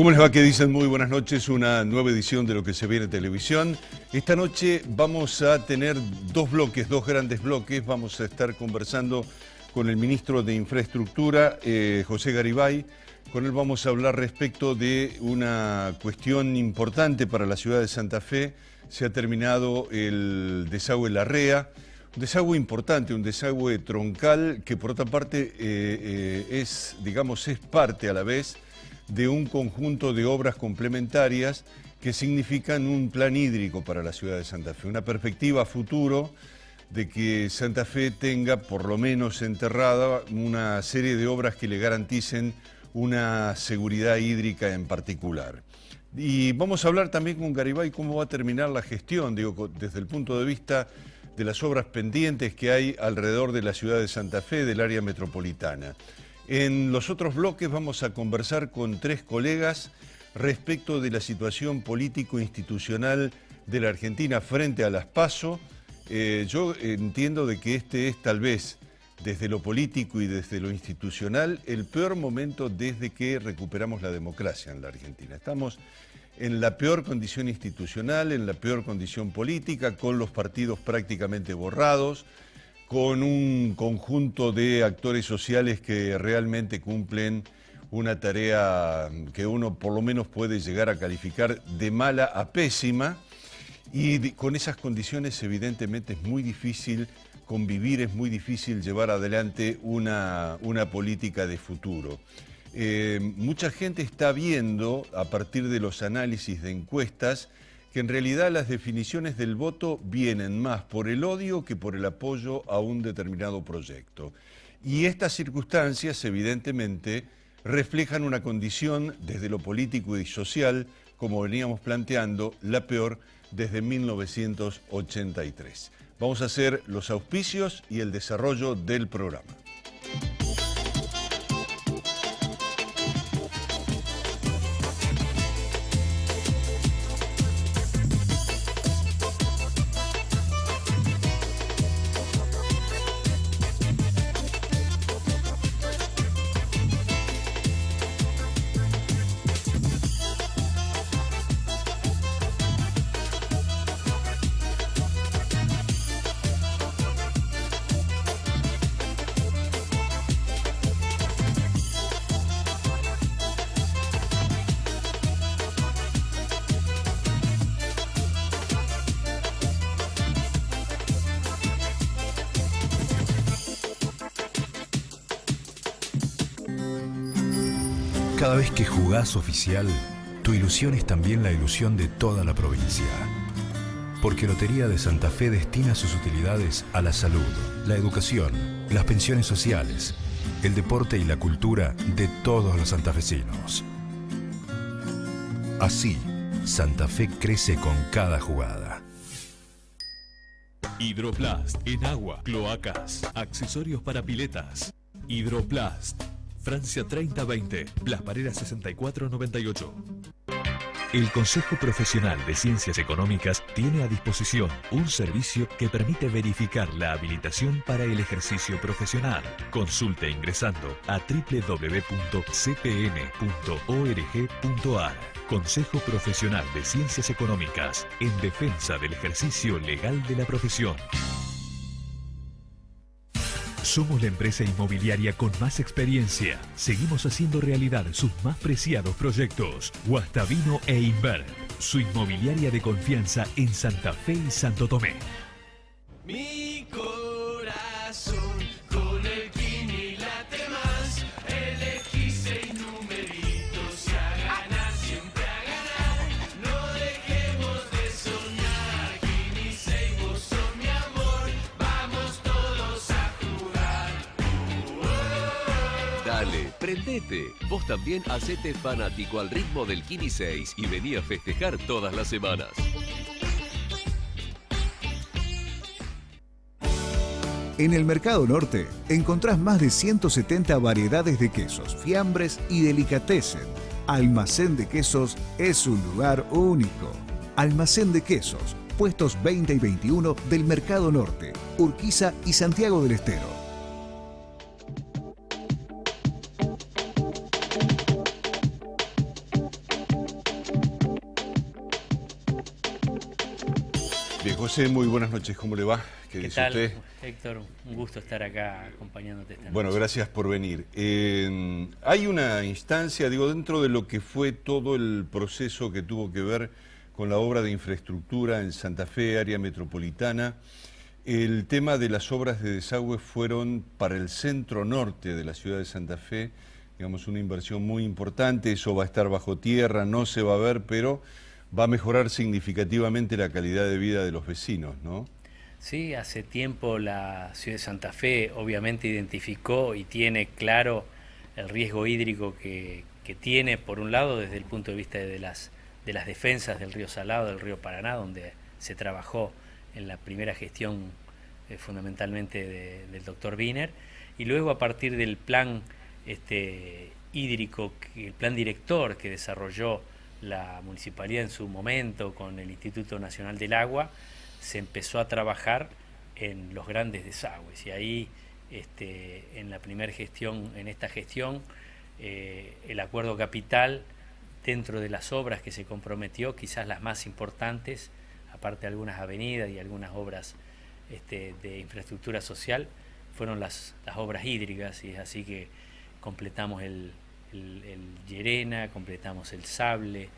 ¿Cómo les va? ¿Qué dicen? Muy buenas noches, una nueva edición de Lo que se viene en televisión. Esta noche vamos a tener dos grandes bloques. Vamos a estar conversando con el ministro de Infraestructura, José Garibay. Con él vamos a hablar respecto de una cuestión importante para la ciudad de Santa Fe. Se ha terminado el desagüe Larrea, un desagüe importante, un desagüe troncal que por otra parte es parte a la vez de un conjunto de obras complementarias que significan un plan hídrico para la ciudad de Santa Fe, una perspectiva a futuro de que Santa Fe tenga por lo menos enterrada una serie de obras que le garanticen una seguridad hídrica en particular. Y vamos a hablar también con Garibay cómo va a terminar la gestión, desde el punto de vista de las obras pendientes que hay alrededor de la ciudad de Santa Fe, del área metropolitana. En los otros bloques vamos a conversar con tres colegas respecto de la situación político-institucional de la Argentina frente a las PASO. Yo entiendo de que este es tal vez, desde lo político y desde lo institucional, el peor momento desde que recuperamos la democracia en la Argentina. Estamos en la peor condición institucional, en la peor condición política, con los partidos prácticamente borrados, con un conjunto de actores sociales que realmente cumplen una tarea que uno por lo menos puede llegar a calificar de mala a pésima, y con esas condiciones evidentemente es muy difícil convivir, es muy difícil llevar adelante una política de futuro. Mucha gente está viendo, a partir de los análisis de encuestas, que en realidad las definiciones del voto vienen más por el odio que por el apoyo a un determinado proyecto. Y estas circunstancias, evidentemente, reflejan una condición desde lo político y social, como veníamos planteando, la peor desde 1983. Vamos a hacer los auspicios y el desarrollo del programa. Cada vez que jugás oficial, tu ilusión es también la ilusión de toda la provincia. Porque Lotería de Santa Fe destina sus utilidades a la salud, la educación, las pensiones sociales, el deporte y la cultura de todos los santafesinos. Así, Santa Fe crece con cada jugada. Hidroplast en agua, cloacas, accesorios para piletas. Hidroplast. Francia 3020, Blas Parera 6498. El Consejo Profesional de Ciencias Económicas tiene a disposición un servicio que permite verificar la habilitación para el ejercicio profesional. Consulte ingresando a www.cpn.org.ar. Consejo Profesional de Ciencias Económicas, en defensa del ejercicio legal de la profesión. Somos la empresa inmobiliaria con más experiencia. Seguimos haciendo realidad sus más preciados proyectos. Guastavino e Inver, su inmobiliaria de confianza en Santa Fe y Santo Tomé. Mi corazón con el Kini late más. Elegí 6 numeritos y a ganar, siempre a ganar. No dejemos de soñar. Kini 6, vos sos mi amor. Vamos todos a jugar. Dale, prendete. Vos también hacete fanático al ritmo del Kini 6 y vení a festejar todas las semanas. En el Mercado Norte encontrás más de 170 variedades de quesos, fiambres y delicatessen. Almacén de Quesos es un lugar único. Almacén de Quesos, puestos 20 y 21 del Mercado Norte, Urquiza y Santiago del Estero. José, muy buenas noches, ¿cómo le va? ¿Qué dice tal, usted? Héctor? Un gusto estar acá acompañándote esta Bueno, noche. gracias por venir. Hay una instancia, digo, dentro de lo que fue todo el proceso que tuvo que ver con la obra de infraestructura en Santa Fe, área metropolitana. El tema de las obras de desagüe fueron para el centro norte de la ciudad de Santa Fe, digamos, una inversión muy importante. Eso va a estar bajo tierra, no se va a ver, pero va a mejorar significativamente la calidad de vida de los vecinos, ¿no? Sí, hace tiempo la ciudad de Santa Fe obviamente identificó y tiene claro el riesgo hídrico que tiene, por un lado, desde el punto de vista de las defensas del río Salado, del río Paraná, donde se trabajó en la primera gestión fundamentalmente del doctor Wiener, y luego a partir del plan hídrico, el plan director que desarrolló la municipalidad en su momento con el Instituto Nacional del Agua, se empezó a trabajar en los grandes desagües, y ahí en la primera gestión, en esta gestión, el acuerdo capital, dentro de las obras que se comprometió, quizás las más importantes, aparte de algunas avenidas y algunas obras de infraestructura social, fueron las obras hídricas, y es así que completamos el Llerena, completamos el Sable,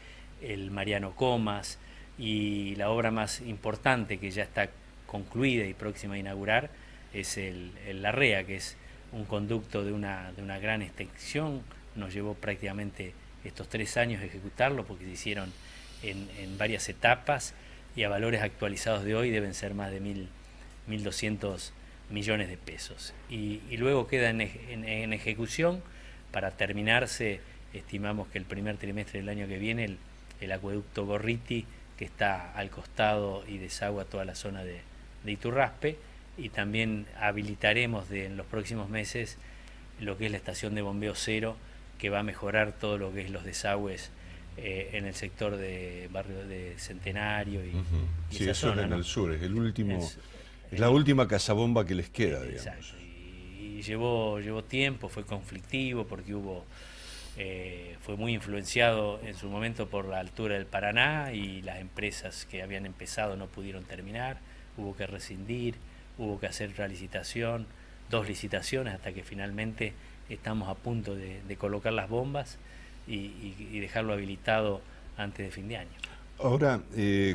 el Mariano Comas, y la obra más importante que ya está concluida y próxima a inaugurar es el Larrea, que es un conducto de una gran extensión. Nos llevó prácticamente estos 3 años ejecutarlo, porque se hicieron en varias etapas, y a valores actualizados de hoy deben ser más de 1.200 millones de pesos. Y luego queda en ejecución para terminarse. Estimamos que el primer trimestre del año que viene el acueducto Gorriti, que está al costado y desagua toda la zona de Iturraspe, y también habilitaremos en los próximos meses lo que es la estación de bombeo cero, que va a mejorar todo lo que es los desagües en el sector de barrio de Centenario y Sí, esa eso zona, en ¿no? el sur, es el último, Es la última cazabomba que les queda, digamos. Exacto, y llevó tiempo, fue conflictivo porque fue muy influenciado en su momento por la altura del Paraná, y las empresas que habían empezado no pudieron terminar, hubo que rescindir, hubo que hacer otra licitación, 2 licitaciones, hasta que finalmente estamos a punto de colocar las bombas y dejarlo habilitado antes de fin de año. Ahora,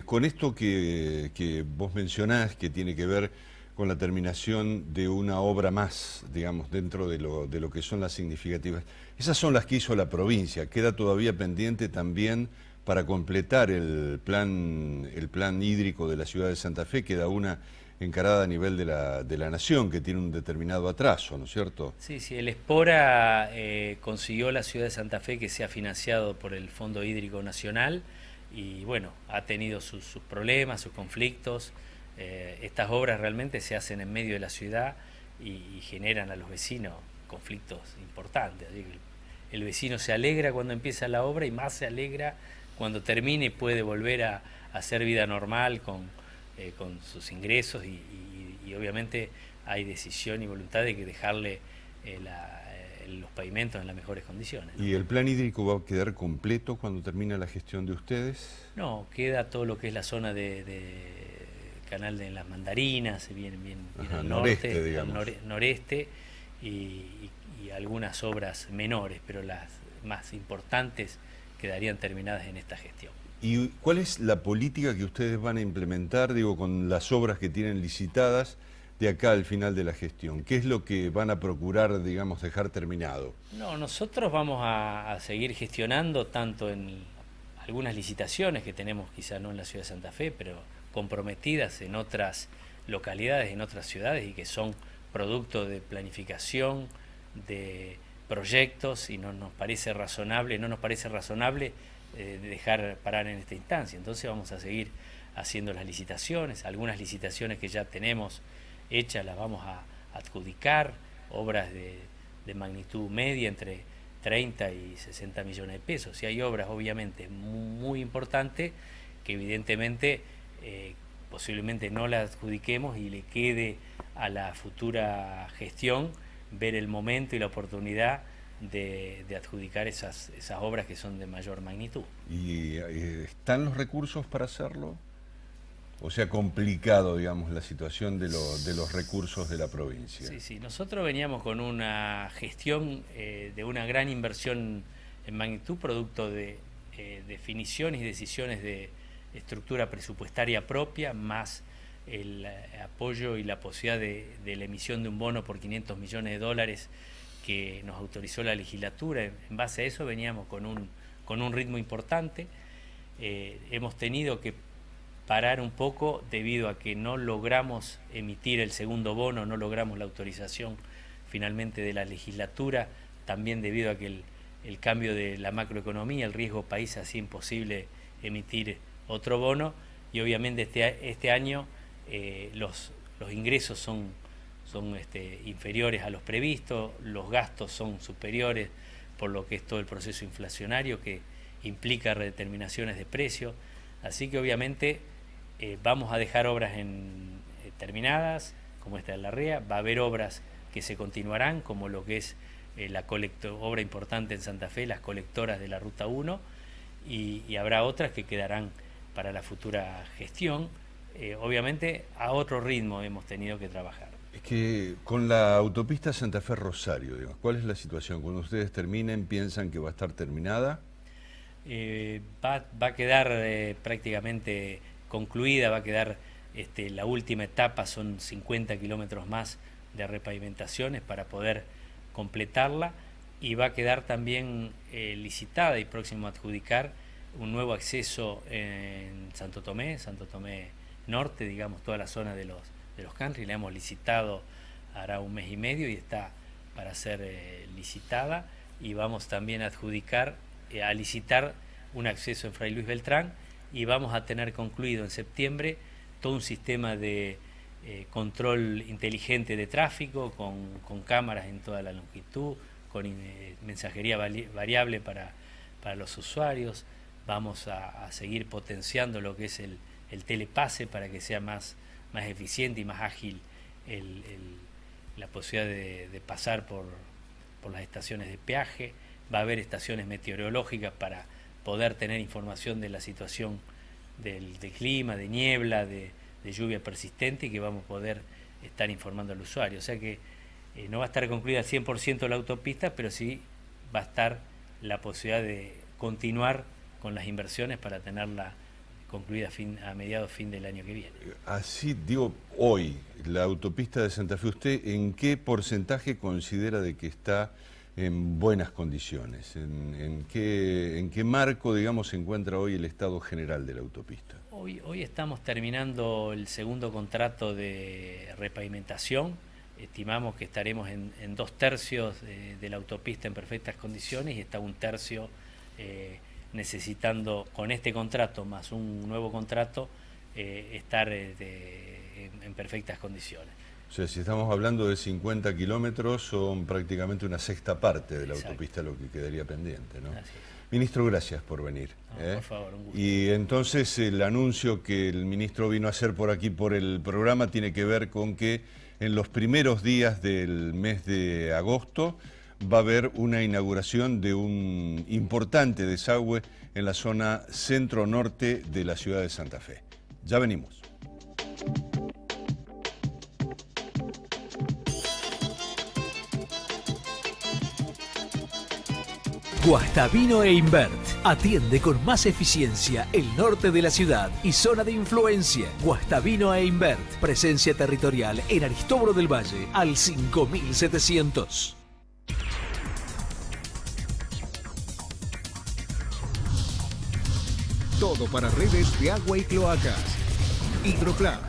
con esto que vos mencionás, que tiene que ver con la terminación de una obra más, digamos, dentro de lo que son las significativas, esas son las que hizo la provincia. Queda todavía pendiente también para completar el plan hídrico de la ciudad de Santa Fe, queda una encarada a nivel de la nación, que tiene un determinado atraso, ¿no es cierto? Sí, el Espora consiguió la ciudad de Santa Fe que sea financiado por el Fondo Hídrico Nacional, y bueno, ha tenido sus problemas, sus conflictos. Estas obras realmente se hacen en medio de la ciudad y generan a los vecinos conflictos importantes. El vecino se alegra cuando empieza la obra y más se alegra cuando termina y puede volver a hacer vida normal con sus ingresos, y obviamente hay decisión y voluntad de que dejarle los pavimentos en las mejores condiciones, ¿no? ¿Y el plan hídrico va a quedar completo cuando termine la gestión de ustedes? No, queda todo lo que es la zona de Canal de las Mandarinas, bien Ajá, al noreste, norte, digamos. noreste, y algunas obras menores, pero las más importantes quedarían terminadas en esta gestión. ¿Y cuál es la política que ustedes van a implementar, digo, con las obras que tienen licitadas de acá al final de la gestión? ¿Qué es lo que van a procurar, digamos, dejar terminado? No, nosotros vamos a seguir gestionando tanto en algunas licitaciones que tenemos, quizá no en la ciudad de Santa Fe, pero comprometidas en otras localidades, en otras ciudades, y que son producto de planificación, de proyectos, y no nos parece razonable dejar parar en esta instancia. Entonces vamos a seguir haciendo las licitaciones. Algunas licitaciones que ya tenemos hechas las vamos a adjudicar, obras de magnitud media, entre 30 y 60 millones de pesos. Y hay obras obviamente muy importantes que evidentemente posiblemente no las adjudiquemos, y le quede a la futura gestión ver el momento y la oportunidad de adjudicar esas obras que son de mayor magnitud. ¿Y están los recursos para hacerlo? o sea complicado, digamos, la situación de los recursos de la provincia? Sí, sí. Nosotros veníamos con una gestión de una gran inversión en magnitud, producto de definiciones y decisiones de estructura presupuestaria propia, más el apoyo y la posibilidad de la emisión de un bono por $500 millones que nos autorizó la legislatura. En base a eso veníamos con un ritmo importante. Hemos tenido que parar un poco debido a que no logramos emitir el segundo bono, no logramos la autorización finalmente de la legislatura, también debido a que el cambio de la macroeconomía, el riesgo país hacía imposible emitir otro bono, y obviamente este año los ingresos son inferiores a los previstos, los gastos son superiores por lo que es todo el proceso inflacionario que implica redeterminaciones de precios, así que obviamente vamos a dejar obras terminadas, como esta de la REA, va a haber obras que se continuarán, como lo que es la obra importante en Santa Fe, las colectoras de la Ruta 1, y habrá otras que quedarán para la futura gestión. Obviamente a otro ritmo hemos tenido que trabajar. Es que con la autopista Santa Fe-Rosario, digamos, ¿cuál es la situación? Cuando ustedes terminen, ¿piensan que va a estar terminada? Va a quedar prácticamente concluida, va a quedar la última etapa, son 50 kilómetros más de repavimentaciones para poder completarla, y va a quedar también licitada y próximo a adjudicar un nuevo acceso en Santo Tomé Norte, digamos, toda la zona de los country. La hemos licitado hará un mes y medio y está para ser licitada, y vamos también a adjudicar, a licitar un acceso en Fray Luis Beltrán, y vamos a tener concluido en septiembre todo un sistema de control inteligente de tráfico con cámaras en toda la longitud, con mensajería variable para los usuarios. Vamos a seguir potenciando lo que es el telepase para que sea más eficiente y más ágil la posibilidad de pasar por las estaciones de peaje. Va a haber estaciones meteorológicas para poder tener información de la situación del clima, de niebla, de lluvia persistente, y que vamos a poder estar informando al usuario. O sea que no va a estar concluida al 100% la autopista, pero sí va a estar la posibilidad de continuar con las inversiones para tenerla concluida a mediados fin del año que viene. Así digo, hoy, la autopista de Santa Fe, ¿usted en qué porcentaje considera de que está en buenas condiciones? ¿En qué marco, digamos, se encuentra hoy el estado general de la autopista? Hoy estamos terminando el segundo contrato de repavimentación. Estimamos que estaremos en 2/3 de la autopista en perfectas condiciones, y está 1/3 necesitando, con este contrato más un nuevo contrato, estar en perfectas condiciones. O sea, si estamos hablando de 50 kilómetros, son prácticamente una sexta parte de la autopista lo que quedaría pendiente, ¿no? Así es. Ministro, gracias por venir. Por favor, un gusto. Y entonces el anuncio que el ministro vino a hacer por aquí, por el programa, tiene que ver con que en los primeros días del mes de agosto va a haber una inauguración de un importante desagüe en la zona centro-norte de la ciudad de Santa Fe. Ya venimos. Guastavino e Invert atiende con más eficiencia el norte de la ciudad y zona de influencia. Guastavino e Invert, presencia territorial en Aristóbulo del Valle al 5700. Todo para redes de agua y cloacas. Hidroplast.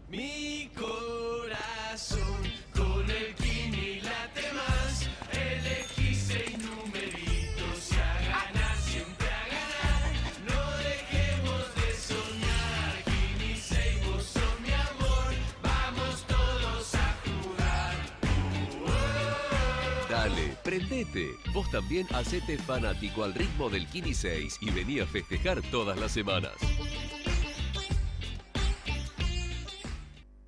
Mi corazón con el Kini late más. Elegí 6 numeritos y a ganar, siempre a ganar. No dejemos de soñar. Kini 6, vos sos mi amor. Vamos todos a jugar. Dale, prendete. Vos también hacete fanático al ritmo del Kini 6 y vení a festejar todas las semanas.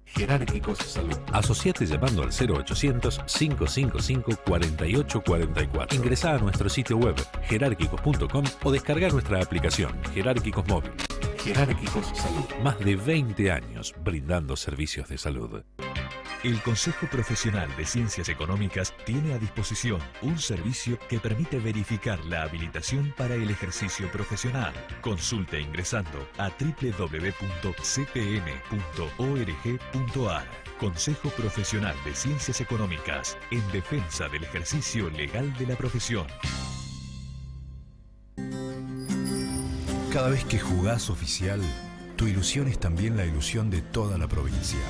Jerárquicos Salud. Asociate llamando al 0800-555-4844. Ingresá a nuestro sitio web jerárquicos.com o descarga nuestra aplicación Jerárquicos Móvil. Jerárquicos Salud. Más de 20 años brindando servicios de salud. El Consejo Profesional de Ciencias Económicas tiene a disposición un servicio que permite verificar la habilitación para el ejercicio profesional. Consulte ingresando a www.cpm.org.ar. Consejo Profesional de Ciencias Económicas, en defensa del ejercicio legal de la profesión. Cada vez que jugás oficial, tu ilusión es también la ilusión de toda la provincia.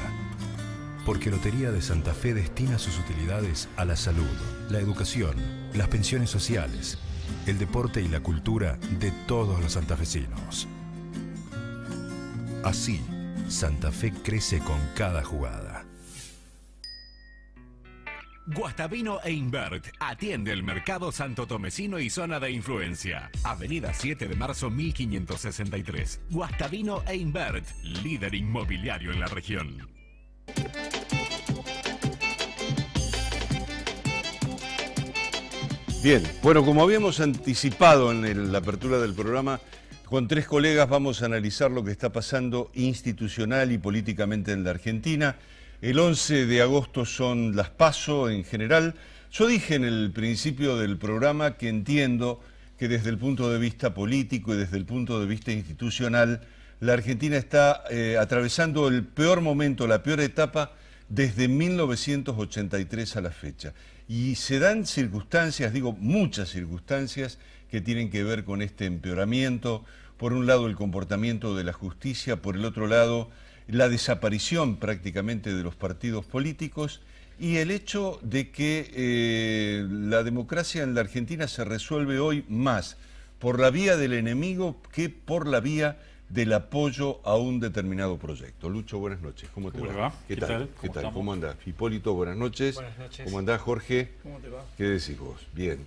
Porque Lotería de Santa Fe destina sus utilidades a la salud, la educación, las pensiones sociales, el deporte y la cultura de todos los santafesinos. Así, Santa Fe crece con cada jugada. Guastavino e Invert atiende el mercado santotomecino y zona de influencia. Avenida 7 de marzo 1563. Guastavino e Invert, líder inmobiliario en la región. Bien, bueno, como habíamos anticipado en la apertura del programa, con 3 colegas vamos a analizar lo que está pasando institucional y políticamente en la Argentina. El 11 de agosto son las PASO en general. Yo dije en el principio del programa que entiendo que desde el punto de vista político y desde el punto de vista institucional, la Argentina está atravesando el peor momento, la peor etapa desde 1983 a la fecha. Y se dan circunstancias, digo muchas circunstancias, que tienen que ver con este empeoramiento. Por un lado el comportamiento de la justicia, por el otro lado la desaparición prácticamente de los partidos políticos y el hecho de que la democracia en la Argentina se resuelve hoy más por la vía del enemigo que por la vía del apoyo a un determinado proyecto. Lucho, buenas noches. ¿Cómo te va? ¿Qué tal? ¿Qué tal? ¿Cómo andás? Hipólito, buenas noches. Buenas noches. ¿Cómo andás, Jorge? ¿Cómo te va? ¿Qué decís vos? Bien,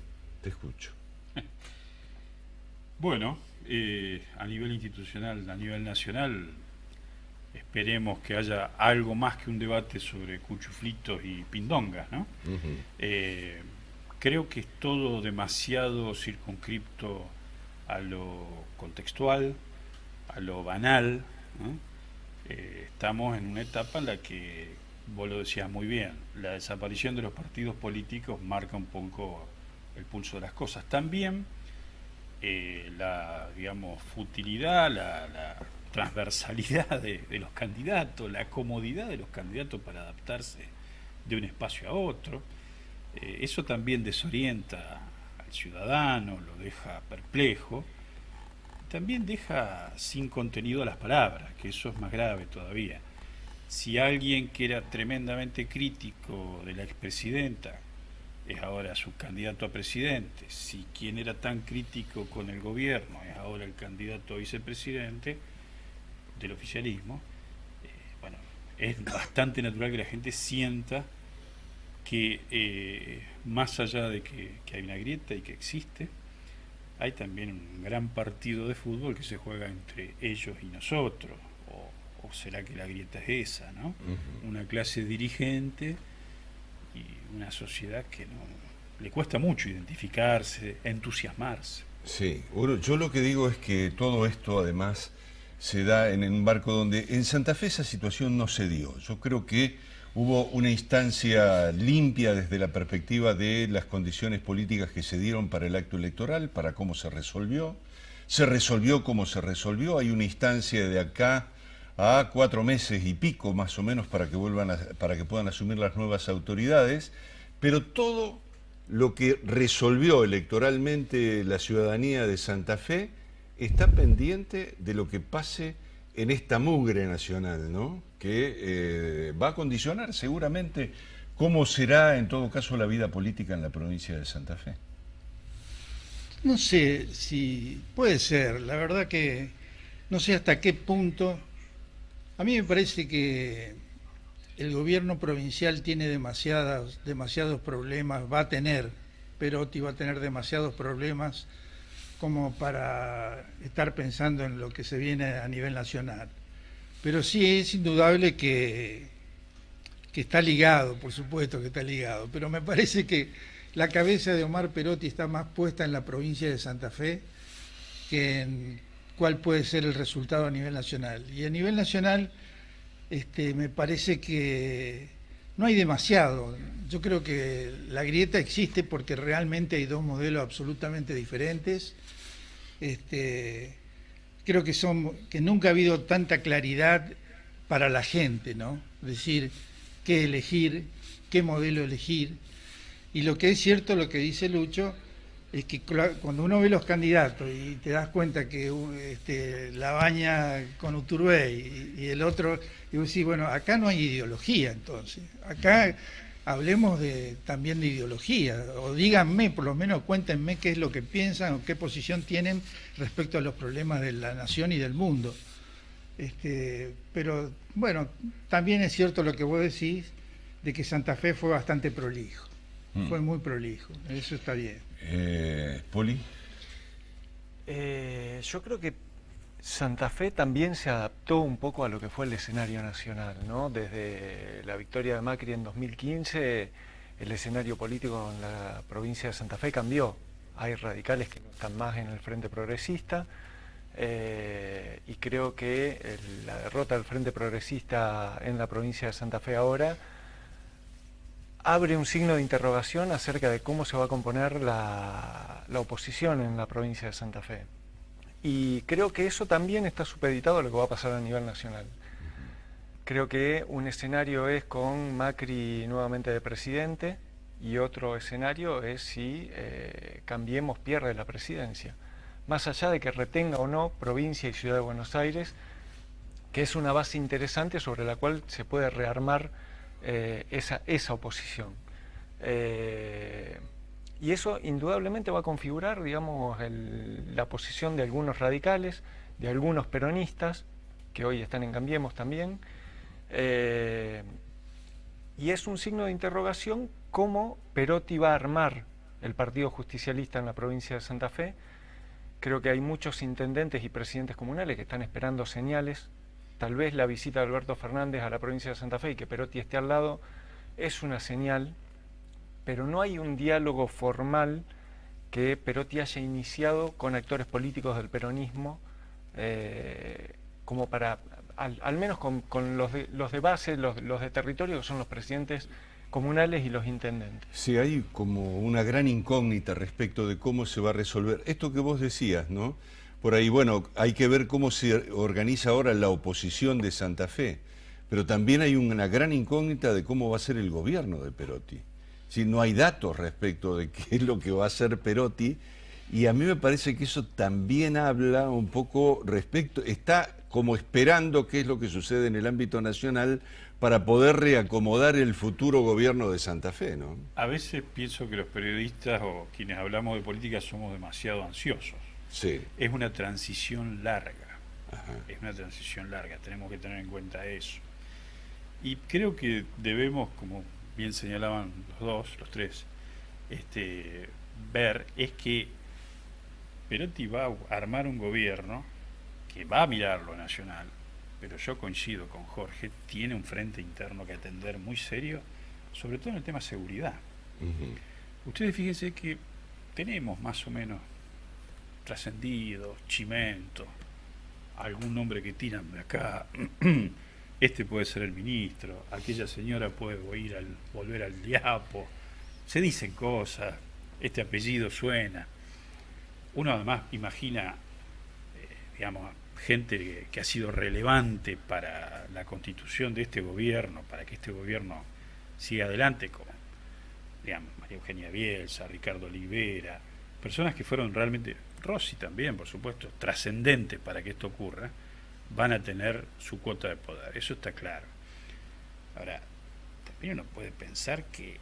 te escucho. Bueno, a nivel institucional, a nivel nacional, esperemos que haya algo más que un debate sobre cuchuflitos y pindongas, ¿no? Creo que es todo demasiado circunscripto a lo contextual, a lo banal, ¿no? Estamos en una etapa en la que, vos lo decías muy bien, la desaparición de los partidos políticos marca un poco el pulso de las cosas. También la, digamos, futilidad, la transversalidad de los candidatos, la comodidad de los candidatos para adaptarse de un espacio a otro, eso también desorienta al ciudadano, lo deja perplejo. También deja sin contenido las palabras, que eso es más grave todavía. Si alguien que era tremendamente crítico de la expresidenta es ahora su candidato a presidente, si quien era tan crítico con el gobierno es ahora el candidato a vicepresidente del oficialismo, bueno, es bastante natural que la gente sienta que más allá de que hay una grieta y que existe, hay también un gran partido de fútbol que se juega entre ellos y nosotros, o será que la grieta es esa, ¿no? Una clase dirigente y una sociedad que no le cuesta mucho identificarse, entusiasmarse. Sí, yo lo que digo es que todo esto además se da en un marco donde en Santa Fe esa situación no se dio. Yo creo que hubo una instancia limpia desde la perspectiva de las condiciones políticas que se dieron para el acto electoral, para cómo se resolvió como se resolvió. Hay una instancia de acá a 4 meses y pico más o menos para que puedan asumir las nuevas autoridades, pero todo lo que resolvió electoralmente la ciudadanía de Santa Fe está pendiente de lo que pase en esta mugre nacional, ¿no? Que va a condicionar seguramente cómo será en todo caso la vida política en la provincia de Santa Fe. No sé si puede ser, la verdad que no sé hasta qué punto. A mí me parece que el gobierno provincial tiene demasiados problemas, Perotti va a tener demasiados problemas como para estar pensando en lo que se viene a nivel nacional. Pero sí es indudable que está ligado, por supuesto que está ligado, pero me parece que la cabeza de Omar Perotti está más puesta en la provincia de Santa Fe que cuál puede ser el resultado a nivel nacional. Y a nivel nacional me parece que no hay demasiado. Yo creo que la grieta existe porque realmente hay dos modelos absolutamente diferentes. Creo que nunca ha habido tanta claridad para la gente, ¿no? Es decir, qué elegir, qué modelo elegir. Y lo que es cierto, lo que dice Lucho, es que cuando uno ve los candidatos y te das cuenta que la baña con Uturbey y el otro, y vos decís, bueno, acá no hay ideología entonces. Acá hablemos también de ideología, o díganme, por lo menos cuéntenme qué es lo que piensan o qué posición tienen respecto a los problemas de la nación y del mundo. Pero bueno, también es cierto lo que vos decís, de que Santa Fe fue bastante prolijo. Fue muy prolijo, eso está bien. Poli. Yo creo que Santa Fe también se adaptó un poco a lo que fue el escenario nacional, ¿no? Desde la victoria de Macri en 2015, el escenario político en la provincia de Santa Fe cambió. Hay radicales que no están más en el Frente Progresista, y creo que la derrota del Frente Progresista en la provincia de Santa Fe ahora abre un signo de interrogación acerca de cómo se va a componer la oposición en la provincia de Santa Fe. Y creo que eso también está supeditado a lo que va a pasar a nivel nacional. Creo que un escenario es con Macri nuevamente de presidente y otro escenario es si Cambiemos pierde la presidencia. Más allá de que retenga o no provincia y ciudad de Buenos Aires, que es una base interesante sobre la cual se puede rearmar esa oposición. Y eso indudablemente va a configurar, digamos, la posición de algunos radicales, de algunos peronistas, que hoy están en Cambiemos también. Y es un signo de interrogación cómo Perotti va a armar el Partido Justicialista en la provincia de Santa Fe. Creo que hay muchos intendentes y presidentes comunales que están esperando señales. Tal vez la visita de Alberto Fernández a la provincia de Santa Fe y que Perotti esté al lado es una señal, pero no hay un diálogo formal que Perotti haya iniciado con actores políticos del peronismo, como para, al menos con los de base, los de territorio, que son los presidentes comunales y los intendentes. Sí, hay como una gran incógnita respecto de cómo se va a resolver. Esto que vos decías, ¿no? Por ahí, bueno, hay que ver cómo se organiza ahora la oposición de Santa Fe, pero también hay una gran incógnita de cómo va a ser el gobierno de Perotti. Si no hay datos respecto de qué es lo que va a hacer Perotti, y a mí me parece que eso también habla un poco respecto, está como esperando qué es lo que sucede en el ámbito nacional para poder reacomodar el futuro gobierno de Santa Fe, ¿no? A veces pienso que los periodistas o quienes hablamos de política somos demasiado ansiosos. Sí. Es una transición larga. Ajá. Es una transición larga, tenemos que tener en cuenta eso. Y creo que debemos, como bien señalaban los tres, ver es que Perotti va a armar un gobierno que va a mirar lo nacional, pero yo coincido con Jorge, tiene un frente interno que atender muy serio, sobre todo en el tema seguridad. Ustedes fíjense que tenemos más o menos trascendido, Chimento, algún nombre que tiran de acá, este puede ser el ministro, aquella señora puede volver al diapo, se dicen cosas, este apellido suena. Uno además imagina, digamos, gente que ha sido relevante para la constitución de este gobierno, para que este gobierno siga adelante, como, digamos, María Eugenia Bielsa, Ricardo Olivera, personas que fueron realmente, Rossi también, por supuesto, trascendentes para que esto ocurra, van a tener su cuota de poder, eso está claro. Ahora, también uno puede pensar que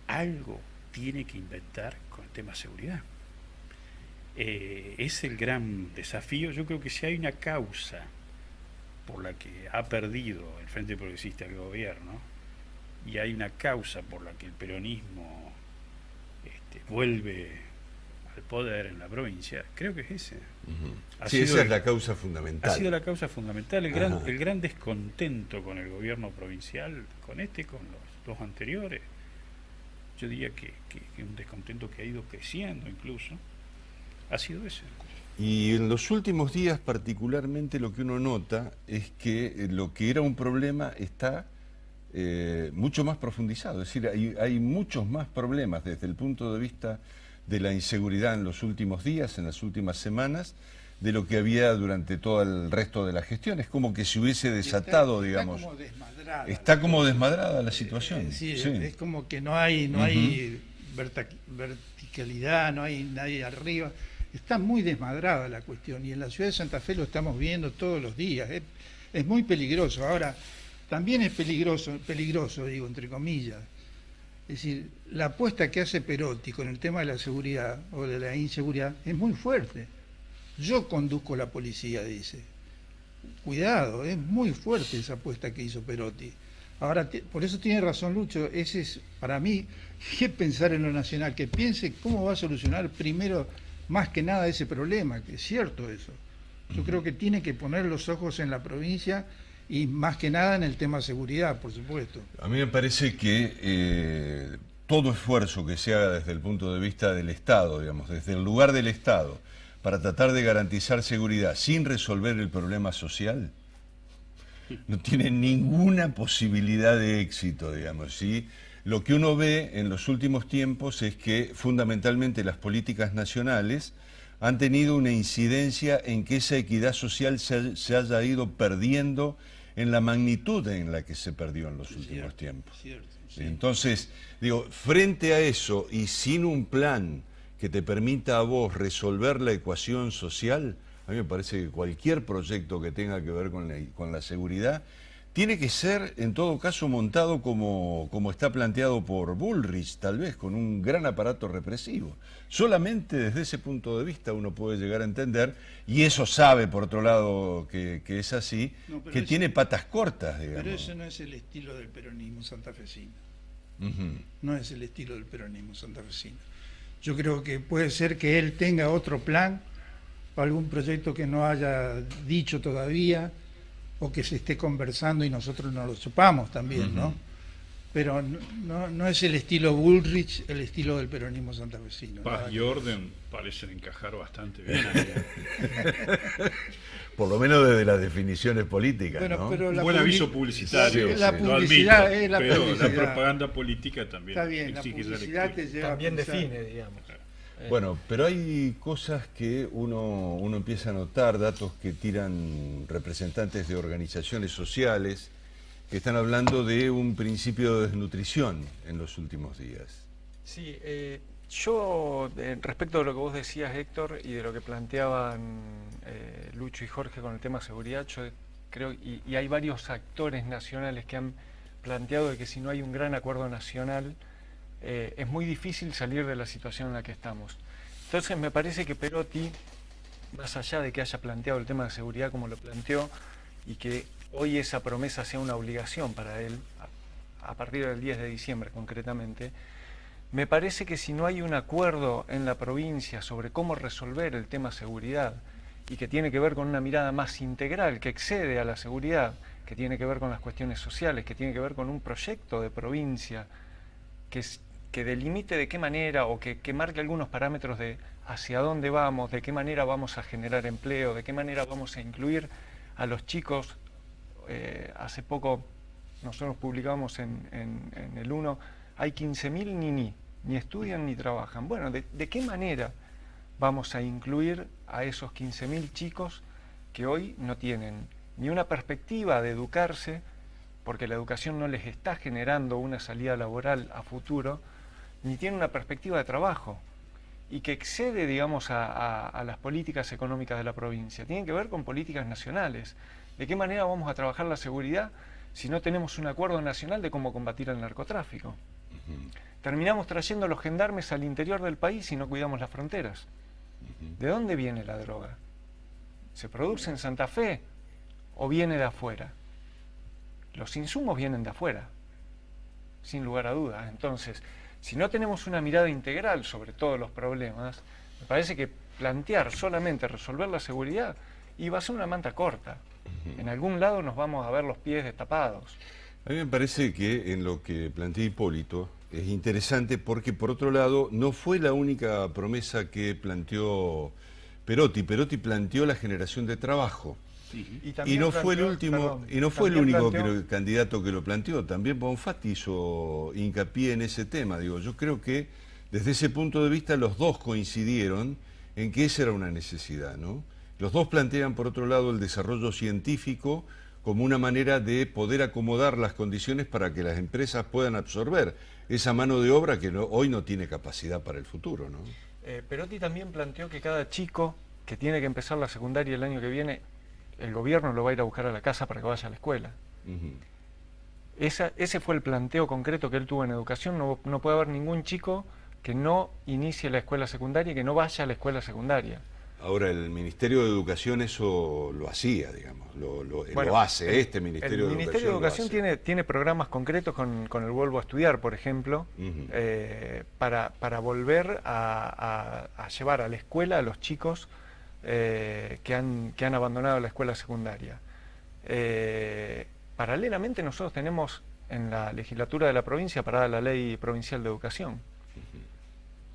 algo tiene que inventar con el tema seguridad. Es el gran desafío. Yo creo que si hay una causa por la que ha perdido el Frente Progresista el gobierno y hay una causa por la que el peronismo vuelve al poder en la provincia, creo que es ese. Sí, esa es la causa fundamental. Ha sido la causa fundamental, el gran descontento con el gobierno provincial, con con los dos anteriores. Yo diría que un descontento que ha ido creciendo incluso, ha sido ese. Y en los últimos días particularmente lo que uno nota es que lo que era un problema está mucho más profundizado. Es decir, hay muchos más problemas desde el punto de vista de la inseguridad en los últimos días, en las últimas semanas, de lo que había durante todo el resto de la gestión. Es como que se hubiese desatado, digamos. Está como desmadrada. Está como desmadrada la situación. Sí, sí. Es como que no hay verticalidad, no hay nadie arriba. Está muy desmadrada la cuestión y en la ciudad de Santa Fe lo estamos viendo todos los días. Es muy peligroso. Ahora, también es peligroso, digo, entre comillas. Es decir, la apuesta que hace Perotti con el tema de la seguridad o de la inseguridad es muy fuerte. Yo conduzco la policía, dice. Cuidado, es muy fuerte esa apuesta que hizo Perotti. Ahora, por eso tiene razón Lucho, ese es, para mí, que pensar en lo nacional, que piense cómo va a solucionar primero, más que nada, ese problema, que es cierto eso. Yo creo que tiene que poner los ojos en la provincia y más que nada en el tema seguridad, por supuesto. A mí me parece que todo esfuerzo que se haga desde el punto de vista del Estado, digamos, desde el lugar del Estado, para tratar de garantizar seguridad sin resolver el problema social, no tiene ninguna posibilidad de éxito, digamos, ¿sí? Lo que uno ve en los últimos tiempos es que fundamentalmente las políticas nacionales han tenido una incidencia en que esa equidad social se haya ido perdiendo en la magnitud en la que se perdió en los últimos tiempos. Cierto. Entonces, digo, frente a eso y sin un plan que te permita a vos resolver la ecuación social, a mí me parece que cualquier proyecto que tenga que ver con la seguridad tiene que ser, en todo caso, montado como está planteado por Bullrich, tal vez, con un gran aparato represivo. Solamente desde ese punto de vista uno puede llegar a entender, y eso sabe, por otro lado, que es así, que tiene patas cortas, digamos. Pero eso no es el estilo del peronismo santafesino. No es el estilo del peronismo santafesino. Yo creo que puede ser que él tenga otro plan, algún proyecto que no haya dicho todavía, o que se esté conversando y nosotros no lo sepamos también, ¿no? Pero no es el estilo Bullrich, el estilo del peronismo santafesino. Paz y orden parecen encajar bastante bien. Por lo menos desde las definiciones políticas, bueno, ¿no? Pero un buen aviso publicitario, la publicidad es la pero publicidad. La propaganda política también. Está bien, la publicidad te lleva también a pensar. define, digamos. Bueno, pero hay cosas que uno empieza a notar, datos que tiran representantes de organizaciones sociales que están hablando de un principio de desnutrición en los últimos días. Sí, yo, respecto de lo que vos decías, Héctor, y de lo que planteaban Lucho y Jorge con el tema seguridad, yo creo, y hay varios actores nacionales que han planteado de que si no hay un gran acuerdo nacional, es muy difícil salir de la situación en la que estamos. Entonces me parece que Perotti, más allá de que haya planteado el tema de seguridad como lo planteó, y que hoy esa promesa sea una obligación para él, a partir del 10 de diciembre concretamente, me parece que si no hay un acuerdo en la provincia sobre cómo resolver el tema seguridad, y que tiene que ver con una mirada más integral, que excede a la seguridad, que tiene que ver con las cuestiones sociales, que tiene que ver con un proyecto de provincia, que delimite de qué manera o que marque algunos parámetros de hacia dónde vamos, de qué manera vamos a generar empleo, de qué manera vamos a incluir a los chicos. Hace poco nosotros publicamos en el 1, hay 15.000 ni estudian ni trabajan. Bueno, ¿de qué manera vamos a incluir a esos 15.000 chicos que hoy no tienen ni una perspectiva de educarse, porque la educación no les está generando una salida laboral a futuro, ni tiene una perspectiva de trabajo, y que excede, digamos, a las políticas económicas de la provincia? Tiene que ver con políticas nacionales. ¿De qué manera vamos a trabajar la seguridad si no tenemos un acuerdo nacional de cómo combatir el narcotráfico? Terminamos trayendo a los gendarmes al interior del país y no cuidamos las fronteras. ¿De dónde viene la droga? ¿Se produce en Santa Fe o viene de afuera? Los insumos vienen de afuera, sin lugar a dudas. Entonces, si no tenemos una mirada integral sobre todos los problemas, me parece que plantear solamente resolver la seguridad iba a ser una manta corta. En algún lado nos vamos a ver los pies destapados. A mí me parece que en lo que plantea Hipólito es interesante porque, por otro lado, no fue la única promesa que planteó Perotti. Perotti planteó la generación de trabajo. Y no fue el último, y no fue el también único candidato que lo planteó. También Bonfatti hizo hincapié en ese tema. Digo, yo creo que desde ese punto de vista los dos coincidieron en que esa era una necesidad, ¿no? Los dos plantean, por otro lado, el desarrollo científico como una manera de poder acomodar las condiciones para que las empresas puedan absorber esa mano de obra que hoy no tiene capacidad para el futuro, ¿no? Perotti también planteó que cada chico que tiene que empezar la secundaria el año que viene, el gobierno lo va a ir a buscar a la casa para que vaya a la escuela. Ese fue el planteo concreto que él tuvo en educación. No puede haber ningún chico que no inicie la escuela secundaria y que no vaya a la escuela secundaria. Ahora, el Ministerio de Educación eso lo hacía, digamos, lo hace, este Ministerio de Educación. El Ministerio de Educación tiene programas concretos con el Vuelvo a Estudiar, por ejemplo, para volver a llevar a la escuela a los chicos que han abandonado la escuela secundaria. Paralelamente nosotros tenemos en la legislatura de la provincia parada la Ley Provincial de Educación.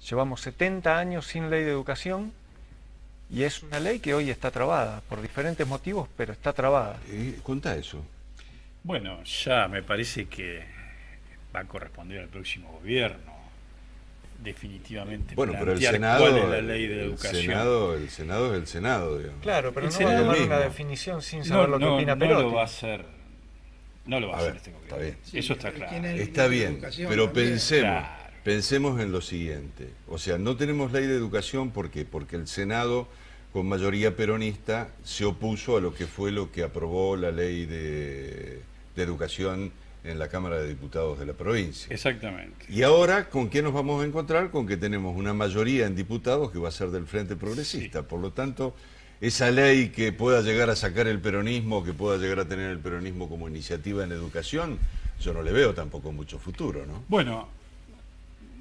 Llevamos 70 años sin ley de educación y es una ley que hoy está trabada, por diferentes motivos, pero está trabada. Contá eso. Bueno, ya me parece que va a corresponder al próximo gobierno, definitivamente. Bueno, pero el Senado, cuál es la ley de educación. El Senado es el Senado, digamos. Claro, pero no va a tomar una definición sin saber lo que opina Perotti. No lo va a hacer. No lo va a hacer este gobierno. Está bien. Eso está claro. Está bien, pero pensemos en lo siguiente. O sea, no tenemos ley de educación porque el Senado, con mayoría peronista, se opuso a lo que aprobó la ley de educación en la Cámara de Diputados de la provincia. Exactamente. Y ahora, ¿con qué nos vamos a encontrar? Con que tenemos una mayoría en diputados que va a ser del Frente Progresista. Por lo tanto, esa ley que pueda llegar a sacar el peronismo, que pueda llegar a tener el peronismo como iniciativa en educación, yo no le veo tampoco mucho futuro, ¿no? Bueno,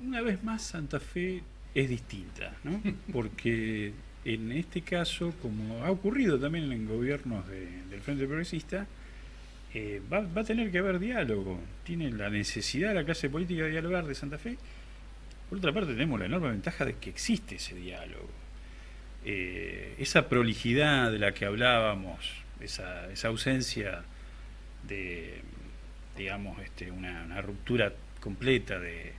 una vez más Santa Fe es distinta, ¿no? Porque en este caso, como ha ocurrido también en gobiernos del Frente Progresista, va a tener que haber diálogo. Tiene la necesidad la clase política de dialogar de Santa Fe. Por otra parte, tenemos la enorme ventaja de que existe ese diálogo. Esa prolijidad de la que hablábamos, esa ausencia de, digamos, una ruptura completa de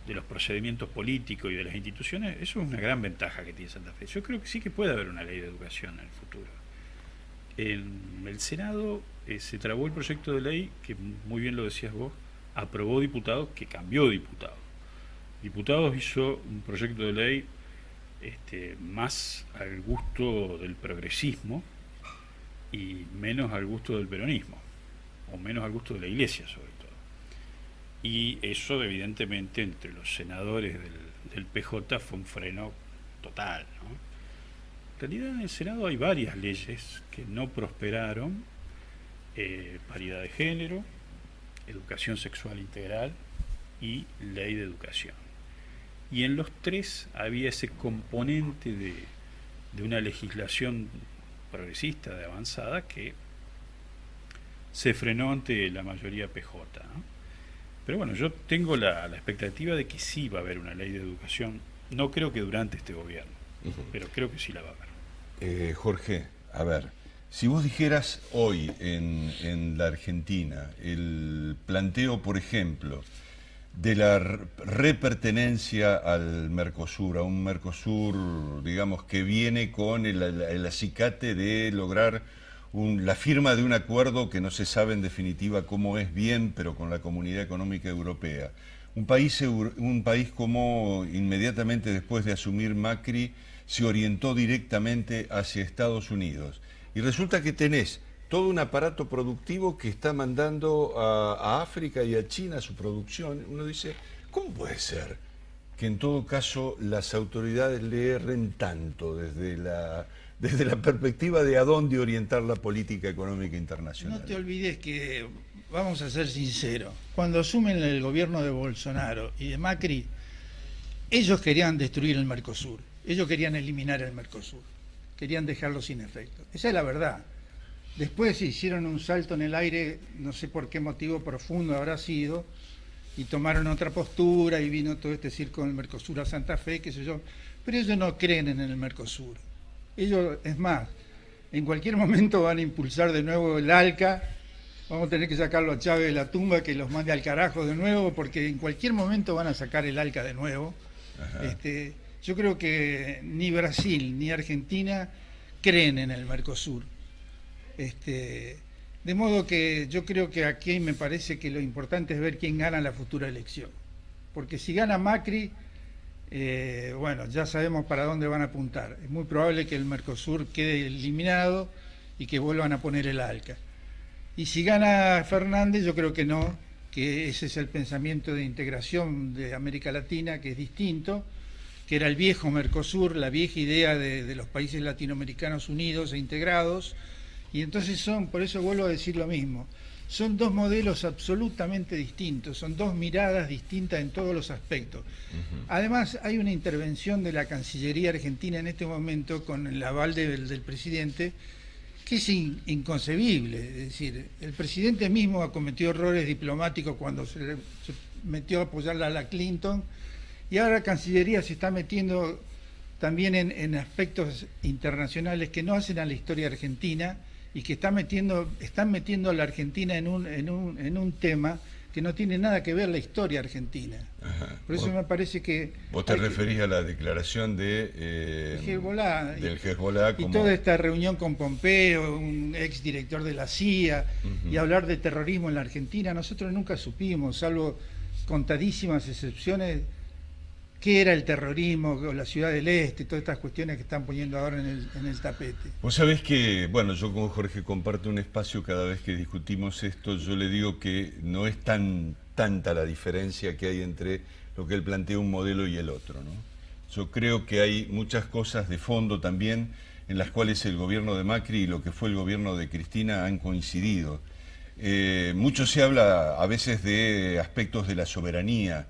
los procedimientos políticos y de las instituciones, eso es una gran ventaja que tiene Santa Fe. Yo creo que sí que puede haber una ley de educación en el futuro. En el Senado se trabó el proyecto de ley que, muy bien lo decías vos, aprobó diputados, que cambió diputados. Diputados hizo un proyecto de ley más al gusto del progresismo y menos al gusto del peronismo, o menos al gusto de la Iglesia sobre todo. Y eso evidentemente entre los senadores del PJ fue un freno total, ¿no? En realidad en el Senado hay varias leyes que no prosperaron: paridad de género, educación sexual integral y ley de educación. Y en los tres había ese componente de una legislación progresista, de avanzada, que se frenó ante la mayoría PJ, ¿no? Pero bueno, yo tengo la expectativa de que sí va a haber una ley de educación. No creo que durante este gobierno, pero creo que sí la va a haber. Jorge, a ver, si vos dijeras hoy en la Argentina el planteo, por ejemplo, de la repertenencia al Mercosur, a un Mercosur, digamos, que viene con el acicate de lograr la firma de un acuerdo que no se sabe en definitiva cómo es bien, pero con la Comunidad Económica Europea. Un país como inmediatamente después de asumir Macri se orientó directamente hacia Estados Unidos. Y resulta que tenés todo un aparato productivo que está mandando a África y a China su producción. Uno dice, ¿cómo puede ser que en todo caso las autoridades le erren tanto desde la perspectiva de a dónde orientar la política económica internacional? No te olvides que, vamos a ser sinceros, cuando asumen el gobierno de Bolsonaro y de Macri, ellos querían destruir el Mercosur, ellos querían eliminar el Mercosur, querían dejarlo sin efecto. Esa es la verdad. Después hicieron un salto en el aire, no sé por qué motivo profundo habrá sido, y tomaron otra postura y vino todo este circo del Mercosur a Santa Fe, qué sé yo, pero ellos no creen en el Mercosur. Ellos, es más, en cualquier momento van a impulsar de nuevo el ALCA. Vamos a tener que sacarlo a Chávez de la tumba, que los mande al carajo de nuevo, porque en cualquier momento van a sacar el ALCA de nuevo. Yo creo que ni Brasil ni Argentina creen en el Mercosur. De modo que yo creo que aquí me parece que lo importante es ver quién gana la futura elección. Porque si gana Macri, bueno, ya sabemos para dónde van a apuntar. Es muy probable que el Mercosur quede eliminado y que vuelvan a poner el ALCA. Y si gana Fernández, yo creo que no, que ese es el pensamiento de integración de América Latina, que es distinto, que era el viejo Mercosur, la vieja idea de los países latinoamericanos unidos e integrados. Y entonces por eso vuelvo a decir lo mismo, son dos modelos absolutamente distintos, son dos miradas distintas en todos los aspectos. Además, hay una intervención de la Cancillería Argentina en este momento con el aval del presidente, que es inconcebible. Es decir, el presidente mismo ha cometido errores diplomáticos cuando se metió a apoyarla a la Clinton, y ahora la Cancillería se está metiendo también en aspectos internacionales que no hacen a la historia argentina, y que están metiendo a la Argentina en un tema que no tiene nada que ver la historia argentina. Por eso me parece que... Vos te referís a la declaración del Hezbollah y toda esta reunión con Pompeo, un ex director de la CIA, y hablar de terrorismo en la Argentina. Nosotros nunca supimos, salvo contadísimas excepciones, qué era el terrorismo, la Ciudad del Este, todas estas cuestiones que están poniendo ahora en el tapete. Vos sabés que, bueno, yo con Jorge comparto un espacio cada vez que discutimos esto. Yo le digo que no es tanta la diferencia que hay entre lo que él plantea un modelo y el otro, ¿no? Yo creo que hay muchas cosas de fondo también en las cuales el gobierno de Macri y lo que fue el gobierno de Cristina han coincidido. Mucho se habla a veces de aspectos de la soberanía,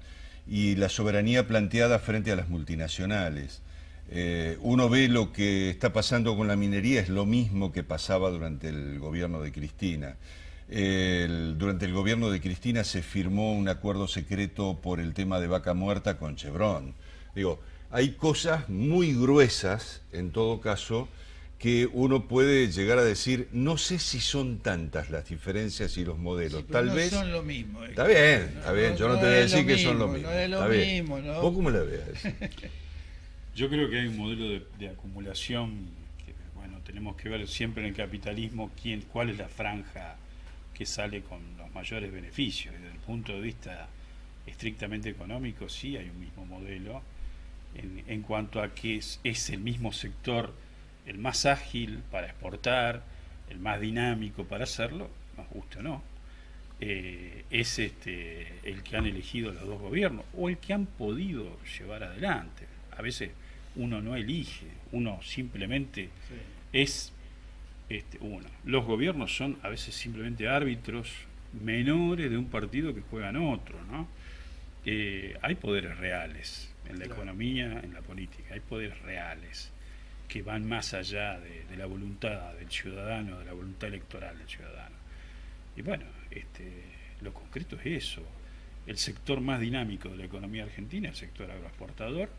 y la soberanía planteada frente a las multinacionales. Uno ve lo que está pasando con la minería, es lo mismo que pasaba durante el gobierno de Cristina. Durante el gobierno de Cristina se firmó un acuerdo secreto por el tema de Vaca Muerta con Chevron. Digo, hay cosas muy gruesas, en todo caso, que uno puede llegar a decir, no sé si son tantas las diferencias y los modelos, tal no vez... son lo mismo. Está bien, yo no te voy a decir que son lo mismo. No es lo mismo, ¿no? ¿Vos cómo la ves? Yo creo que hay un modelo de acumulación que, bueno, tenemos que ver siempre en el capitalismo cuál es la franja que sale con los mayores beneficios. Desde el punto de vista estrictamente económico, sí hay un mismo modelo, en cuanto a que es el mismo sector el más ágil para exportar, el más dinámico para hacerlo, nos guste o no, es el que han elegido los dos gobiernos, o el que han podido llevar adelante. A veces uno no elige, uno simplemente es uno. Los gobiernos son a veces simplemente árbitros menores de un partido que juegan otro, ¿no? Hay poderes reales en la economía, en la política, hay poderes reales que van más allá de la voluntad del ciudadano, de la voluntad electoral del ciudadano. Y bueno, lo concreto es eso. El sector más dinámico de la economía argentina, el sector agroexportador,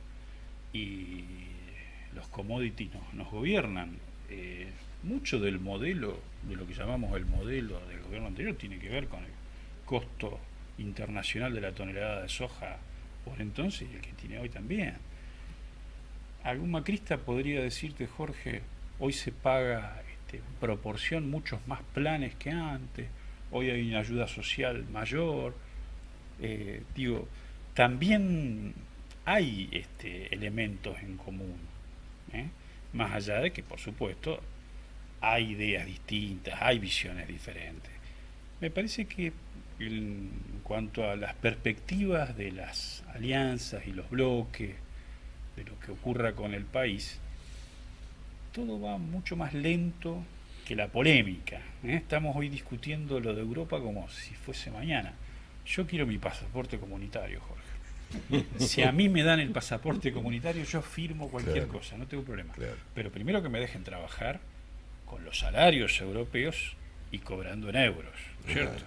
y los commodities nos gobiernan. Mucho del modelo, de lo que llamamos el modelo del gobierno anterior, tiene que ver con el costo internacional de la tonelada de soja por entonces y el que tiene hoy también. Algún macrista podría decirte, Jorge, hoy se paga en proporción muchos más planes que antes, hoy hay una ayuda social mayor. Digo, también hay elementos en común, más allá de que, por supuesto, hay ideas distintas, hay visiones diferentes. Me parece que en cuanto a las perspectivas de las alianzas y los bloques, de lo que ocurra con el país, todo va mucho más lento que la polémica. Estamos hoy discutiendo lo de Europa como si fuese mañana. Yo quiero mi pasaporte comunitario, Jorge. Si a mí me dan el pasaporte comunitario, yo firmo cualquier cosa, no tengo problema. Pero primero que me dejen trabajar con los salarios europeos y cobrando en euros, ¿cierto?